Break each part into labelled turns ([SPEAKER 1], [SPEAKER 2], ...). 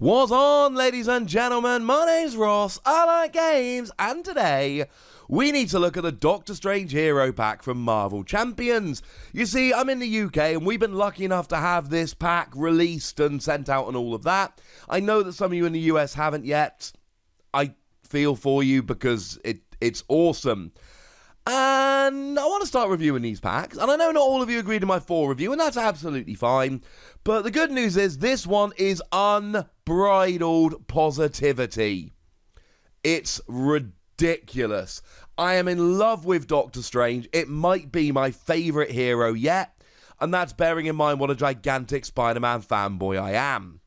[SPEAKER 1] What's on, ladies and gentlemen? My name's Ross, I like games, and today we need to look at the Doctor Strange Hero Pack from Marvel Champions. You see, I'm in the UK and we've been lucky enough to have this pack released and sent out and all of that. I know that some of you in the US haven't yet. I feel for you because it's awesome. And I want to start reviewing these packs, and I know not all of you agreed to my 4 review, and that's absolutely fine, but the good news is this one is unbridled positivity. It's ridiculous. I am in love with Doctor Strange. It might be my favourite hero yet, and that's bearing in mind what a gigantic Spider-Man fanboy I am.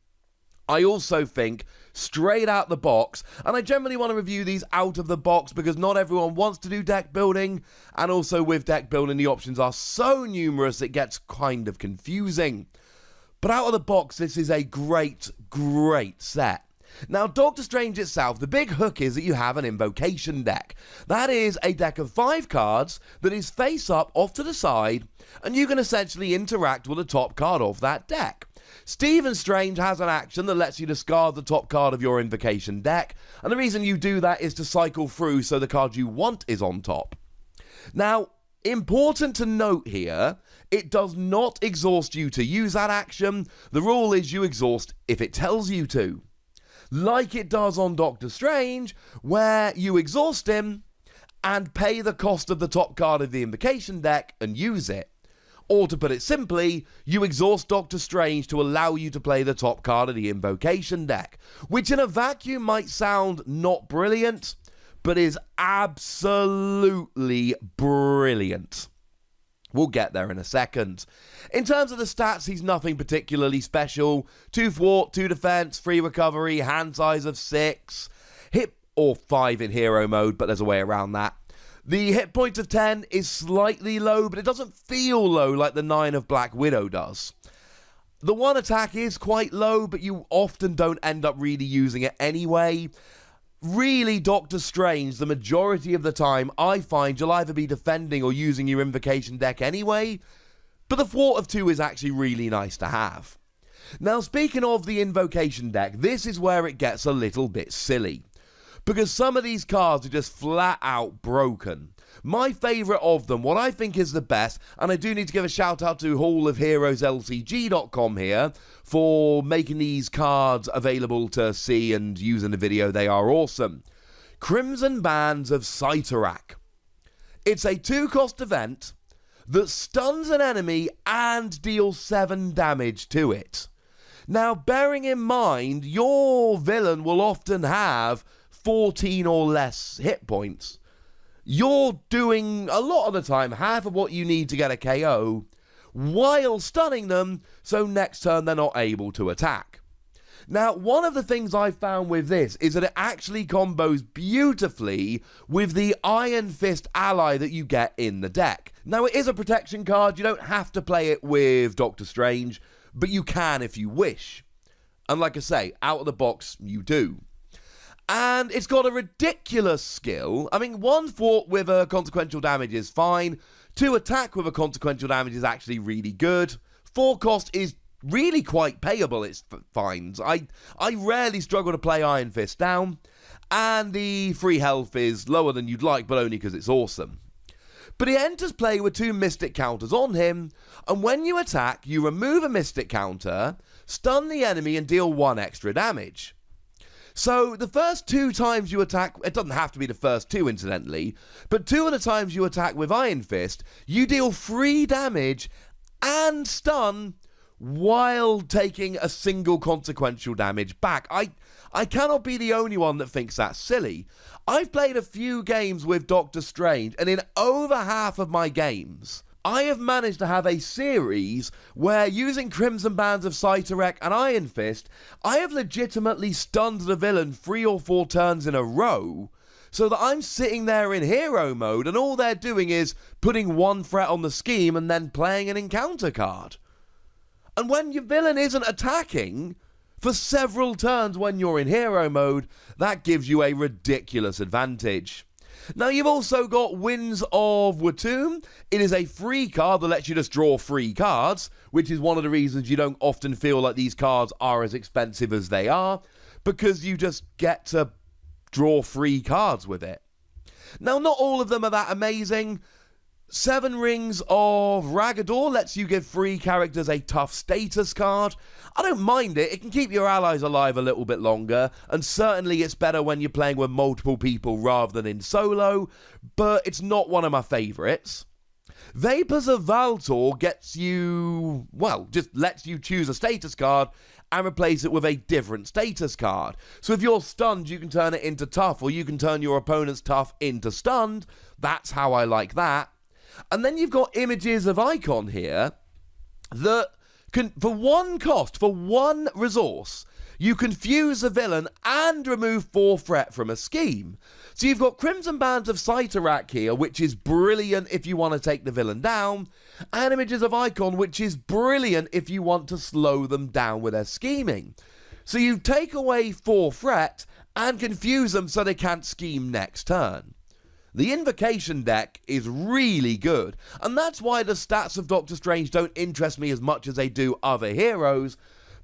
[SPEAKER 1] I also think, straight out the box, and I generally want to review these out of the box because not everyone wants to do deck building, and also with deck building the options are so numerous it gets kind of confusing. But out of the box, this is a great set. Now, Doctor Strange itself, the big hook is that you have an invocation deck. That is a deck of 5 cards that is face up off to the side, and you can essentially interact with the top card of that deck. Stephen Strange has an action that lets you discard the top card of your invocation deck, and the reason you do that is to cycle through so the card you want is on top. Now, important to note here, it does not exhaust you to use that action. The rule is you exhaust if it tells you to. Like it does on Doctor Strange, where you exhaust him and pay the cost of the top card of the invocation deck and use it. Or to put it simply, you exhaust Doctor Strange to allow you to play the top card of the invocation deck, which in a vacuum might sound not brilliant, but is absolutely brilliant. We'll get there in a second. In terms of the stats, he's nothing particularly special. 2 thwart, 2 defense, 3 recovery, hand size of 6, hit or 5 in hero mode, but there's a way around that. The hit point of 10 is slightly low, but it doesn't feel low like the 9 of Black Widow does. The 1 attack is quite low, but you often don't end up really using it anyway. Really, Doctor Strange, the majority of the time, I find you'll either be defending or using your invocation deck anyway, but the thwart of 2 is actually really nice to have. Now, speaking of the invocation deck, this is where it gets a little bit silly, because some of these cards are just flat out broken. My favourite of them, what I think is the best, and I do need to give a shout out to hallofheroeslcg.com here for making these cards available to see and use in the video. They are awesome. Crimson Bands of Cyttorak. It's a 2-cost event that stuns an enemy and deals 7 damage to it. Now, bearing in mind, your villain will often have 14 or less hit points. You're doing, a lot of the time, half of what you need to get a KO, while stunning them, so next turn they're not able to attack. Now, one of the things I found with this is that it actually combos beautifully with the Iron Fist ally that you get in the deck. Now, it is a protection card, you don't have to play it with Doctor Strange, but you can if you wish. And like I say, out of the box, you do. And it's got a ridiculous skill. I mean, 1 thwart with a consequential damage is fine. 2 attack with a consequential damage is actually really good. 4 cost is really quite payable, it's fine. I rarely struggle to play Iron Fist down. And the free health is lower than you'd like, but only because it's awesome. But he enters play with 2 Mystic counters on him, and when you attack, you remove a Mystic counter, stun the enemy, and deal 1 extra damage. So, the first 2 times you attack, it doesn't have to be the first 2 incidentally, but 2 of the times you attack with Iron Fist, you deal 3 damage and stun while taking a single consequential damage back. I cannot be the only one that thinks that's silly. I've played a few games with Doctor Strange, and in over half of my games, I have managed to have a series where, using Crimson Bands of Cyttorak and Iron Fist, I have legitimately stunned the villain 3 or 4 turns in a row, so that I'm sitting there in hero mode and all they're doing is putting 1 threat on the scheme and then playing an encounter card. And when your villain isn't attacking for several turns when you're in hero mode, that gives you a ridiculous advantage. Now, you've also got Winds of Watum. It is a free card that lets you just draw free cards, which is one of the reasons you don't often feel like these cards are as expensive as they are, because you just get to draw free cards with it. Now, not all of them are that amazing. 7 Rings of Ragador lets you give free characters a tough status card. I don't mind it. It can keep your allies alive a little bit longer, and certainly it's better when you're playing with multiple people rather than in solo, but it's not one of my favourites. Vapors of Valtor gets you, well, just lets you choose a status card and replace it with a different status card. So if you're stunned, you can turn it into tough, or you can turn your opponent's tough into stunned. That's how I like that. And then you've got Images of Icon here that can, for one cost, for one resource, you confuse a villain and remove 4 threat from a scheme. So you've got Crimson Bands of Cyttorak here, which is brilliant if you want to take the villain down, and Images of Icon, which is brilliant if you want to slow them down with their scheming. So you take away 4 threat and confuse them so they can't scheme next turn. The Invocation deck is really good, and that's why the stats of Doctor Strange don't interest me as much as they do other heroes,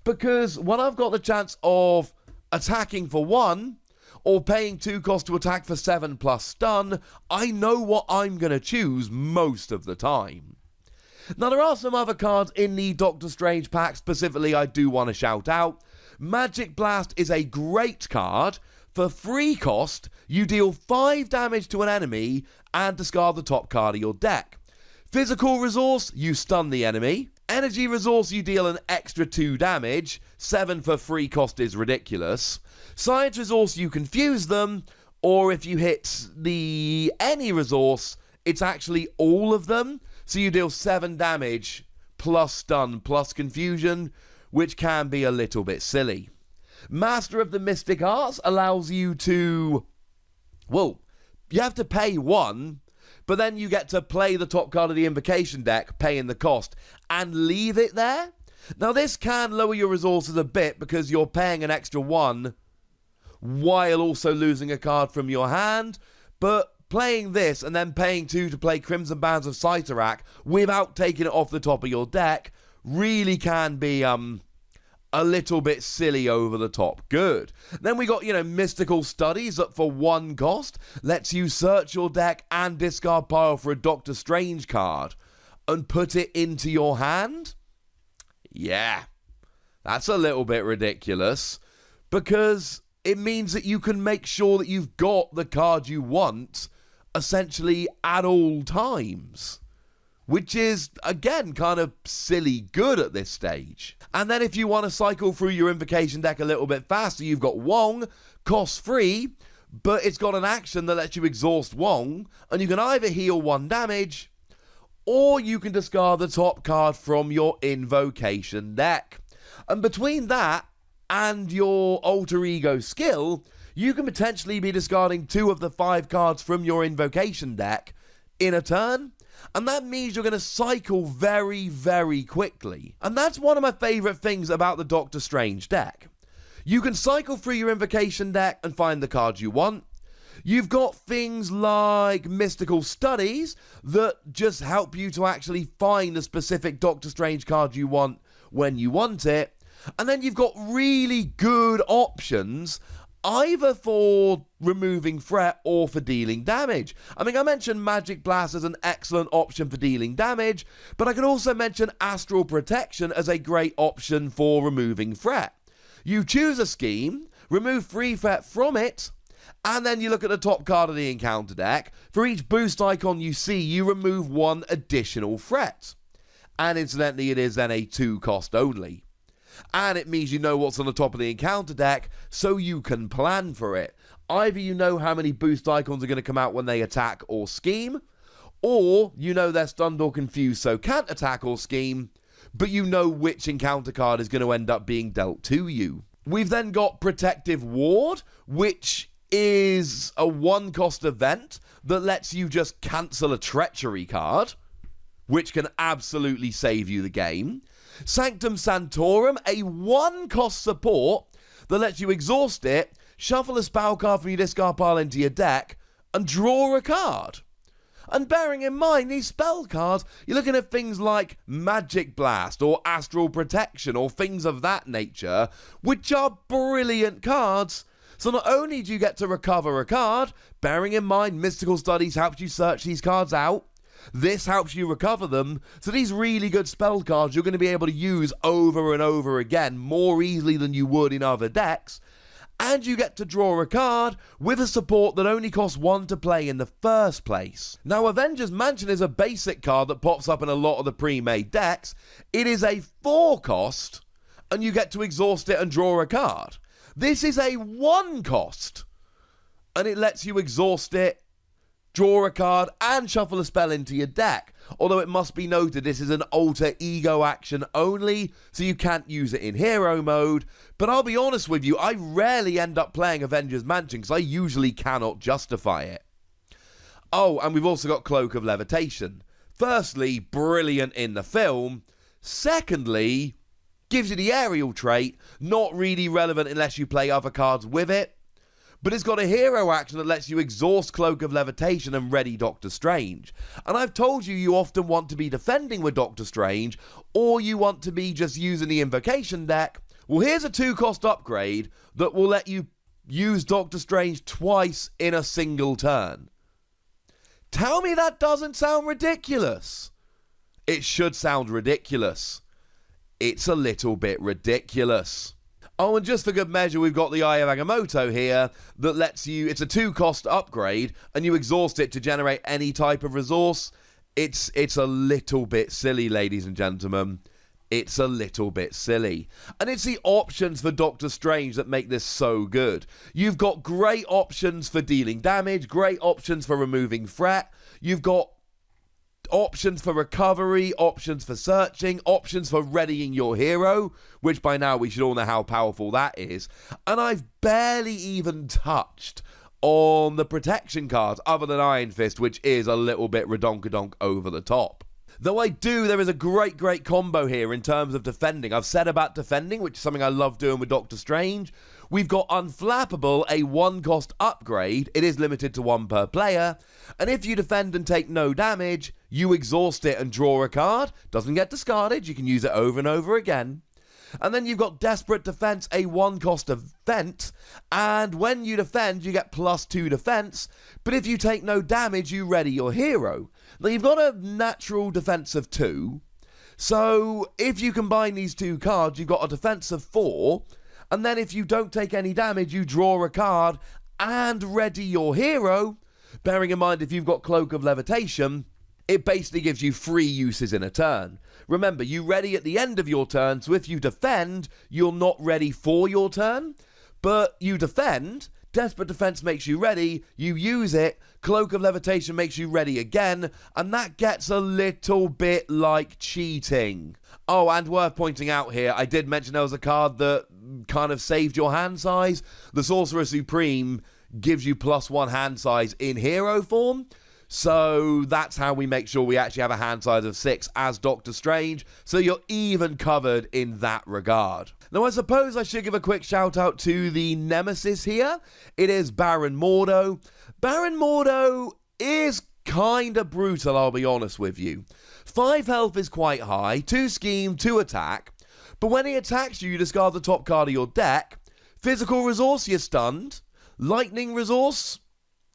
[SPEAKER 1] because when I've got the chance of attacking for 1, or paying 2 cost to attack for 7 plus stun, I know what I'm going to choose most of the time. Now, there are some other cards in the Doctor Strange pack specifically I do want to shout out. Magic Blast is a great card. For 3 cost, you deal 5 damage to an enemy and discard the top card of your deck. Physical Resource, you stun the enemy. Energy Resource, you deal an extra 2 damage. 7 for 3 cost is ridiculous. Science Resource, you confuse them. Or if you hit any resource, it's actually all of them. So you deal 7 damage plus stun plus confusion, which can be a little bit silly. Master of the Mystic Arts allows you to, well, you have to pay 1, but then you get to play the top card of the Invocation deck, paying the cost, and leave it there. Now, this can lower your resources a bit because you're paying an extra 1 while also losing a card from your hand, but playing this and then paying 2 to play Crimson Bands of Cyttorak without taking it off the top of your deck really can be, a little bit silly over the top good. Then we got, Mystical Studies that for 1 cost lets you search your deck and discard pile for a Doctor Strange card and put it into your hand. Yeah, that's a little bit ridiculous because it means that you can make sure that you've got the card you want essentially at all times, which is, again, kind of silly good at this stage. And then if you want to cycle through your Invocation deck a little bit faster, you've got Wong, cost 3, but it's got an action that lets you exhaust Wong, and you can either heal 1 damage, or you can discard the top card from your Invocation deck. And between that and your Alter Ego skill, you can potentially be discarding 2 of the 5 cards from your Invocation deck in a turn. And that means you're going to cycle very, very quickly. And that's one of my favourite things about the Doctor Strange deck. You can cycle through your Invocation deck and find the cards you want. You've got things like Mystical Studies that just help you to actually find the specific Doctor Strange card you want when you want it. And then you've got really good options either for removing threat or for dealing damage. I mean, I mentioned Magic Blast as an excellent option for dealing damage, but I could also mention Astral Protection as a great option for removing threat. You choose a scheme, remove 3 threat from it, and then you look at the top card of the encounter deck. For each boost icon you see, you remove 1 additional threat. And incidentally, it is then a 2 cost only. And it means you know what's on the top of the encounter deck, so you can plan for it. Either you know how many boost icons are going to come out when they attack or scheme, or you know they're stunned or confused, so can't attack or scheme, but you know which encounter card is going to end up being dealt to you. We've then got Protective Ward, which is a 1-cost event that lets you just cancel a Treachery card, which can absolutely save you the game. Sanctum Sanctorum, a 1-cost support that lets you exhaust it, shuffle a spell card from your discard pile into your deck, and draw a card. And bearing in mind, these spell cards, you're looking at things like Magic Blast or Astral Protection or things of that nature, which are brilliant cards. So not only do you get to recover a card, bearing in mind Mystical Studies helps you search these cards out, this helps you recover them, so these really good spell cards you're going to be able to use over and over again more easily than you would in other decks. And you get to draw a card with a support that only costs 1 to play in the first place. Now, Avengers Mansion is a basic card that pops up in a lot of the pre-made decks. It is a 4 cost, and you get to exhaust it and draw a card. This is a 1 cost, and it lets you exhaust it, draw a card, and shuffle a spell into your deck. Although it must be noted, this is an alter ego action only, so you can't use it in hero mode. But I'll be honest with you, I rarely end up playing Avengers Mansion, because I usually cannot justify it. Oh, and we've also got Cloak of Levitation. Firstly, brilliant in the film. Secondly, gives you the aerial trait, not really relevant unless you play other cards with it. But it's got a hero action that lets you exhaust Cloak of Levitation and ready Doctor Strange. And I've told you, you often want to be defending with Doctor Strange, or you want to be just using the invocation deck. Well, here's a 2-cost upgrade that will let you use Doctor Strange twice in a single turn. Tell me that doesn't sound ridiculous. It should sound ridiculous. It's a little bit ridiculous. Oh, and just for good measure, we've got the Eye of Agamotto here that lets you, it's a 2-cost upgrade, and you exhaust it to generate any type of resource. It's a little bit silly, ladies and gentlemen. It's a little bit silly. And it's the options for Doctor Strange that make this so good. You've got great options for dealing damage, great options for removing threat. You've got options for recovery, options for searching, options for readying your hero, which by now we should all know how powerful that is. And I've barely even touched on the protection cards other than Iron Fist, which is a little bit redonkadonk over the top. Though there is a great combo here in terms of defending. I've said about defending, which is something I love doing with Doctor Strange. We've got Unflappable, a 1-cost upgrade. It is limited to 1 per player. And if you defend and take no damage, you exhaust it and draw a card. Doesn't get discarded. You can use it over and over again. And then you've got Desperate Defense, a 1-cost event. And when you defend, you get +2 defense. But if you take no damage, you ready your hero. Now, you've got a natural defense of 2. So if you combine these 2 cards, you've got a defense of 4. And then if you don't take any damage, you draw a card and ready your hero. Bearing in mind, if you've got Cloak of Levitation, it basically gives you 3 uses in a turn. Remember, you ready at the end of your turn, so if you defend, you're not ready for your turn. But you defend, Desperate Defense makes you ready, you use it, Cloak of Levitation makes you ready again, and that gets a little bit like cheating. Oh, and worth pointing out here, I did mention there was a card that kind of saved your hand size. The Sorcerer Supreme gives you +1 hand size in hero form. So that's how we make sure we actually have a hand size of 6 as Doctor Strange. So you're even covered in that regard. Now, I suppose I should give a quick shout out to the Nemesis here. It is Baron Mordo. Baron Mordo is kind of brutal, I'll be honest with you. 5 health is quite high, 2 scheme, 2 attack. But when he attacks you, you discard the top card of your deck. Physical resource, you're stunned. Lightning resource,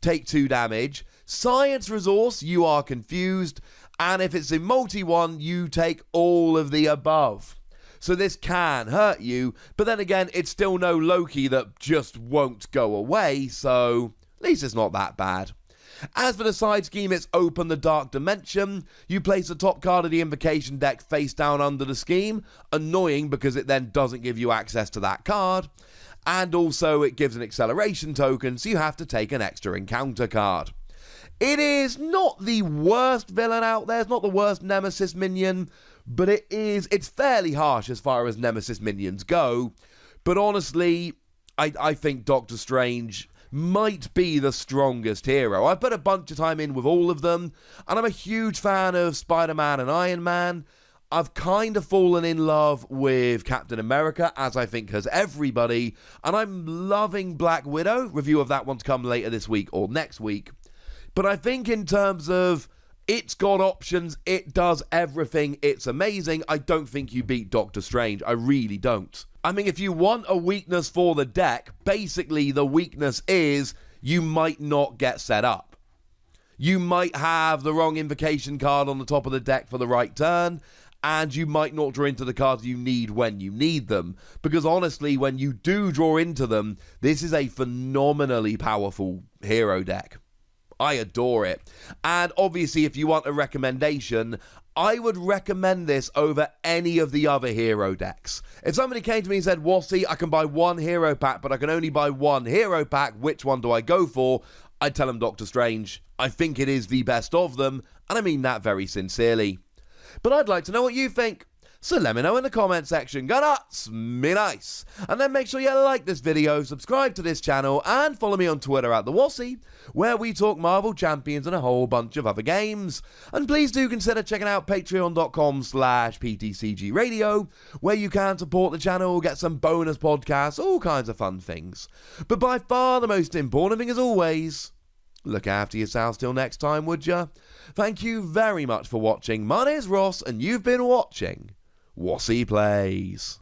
[SPEAKER 1] take 2 damage. Science resource, you are confused. And if it's a multi-1, you take all of the above. So this can hurt you, but then again, it's still no Loki that just won't go away, so at least it's not that bad. As for the side scheme, it's Open the Dark Dimension. You place the top card of the invocation deck face down under the scheme. Annoying because it then doesn't give you access to that card. And also it gives an acceleration token, so you have to take an extra encounter card. It is not the worst villain out there. It's not the worst Nemesis minion, but it's fairly harsh as far as Nemesis minions go. But honestly, I think Doctor Strange might be the strongest hero. I've put a bunch of time in with all of them, and I'm a huge fan of Spider-Man and Iron Man. I've kind of fallen in love with Captain America, as I think has everybody, and I'm loving Black Widow. Review of that one to come later this week or next week. But I think in terms of it's got options, it does everything, it's amazing, I don't think you beat Doctor Strange. I really don't. I mean, if you want a weakness for the deck, basically the weakness is you might not get set up. You might have the wrong invocation card on the top of the deck for the right turn, and you might not draw into the cards you need when you need them. Because honestly, when you do draw into them, this is a phenomenally powerful hero deck. I adore it. And obviously, if you want a recommendation, I would recommend this over any of the other hero decks. If somebody came to me and said, Wossy, I can buy one hero pack, but I can only buy one hero pack, which one do I go for? I'd tell them Doctor Strange. I think it is the best of them, and I mean that very sincerely. But I'd like to know what you think. So let me know in the comment section. Go nuts, me nice. And then make sure you like this video, subscribe to this channel, and follow me on Twitter at the Wossy, where we talk Marvel Champions and a whole bunch of other games. And please do consider checking out patreon.com/PTCG Radio, where you can support the channel, get some bonus podcasts, all kinds of fun things. But by far the most important thing as always, look after yourselves till next time, would ya? Thank you very much for watching. My name is Ross, and you've been watching Wossy Plays.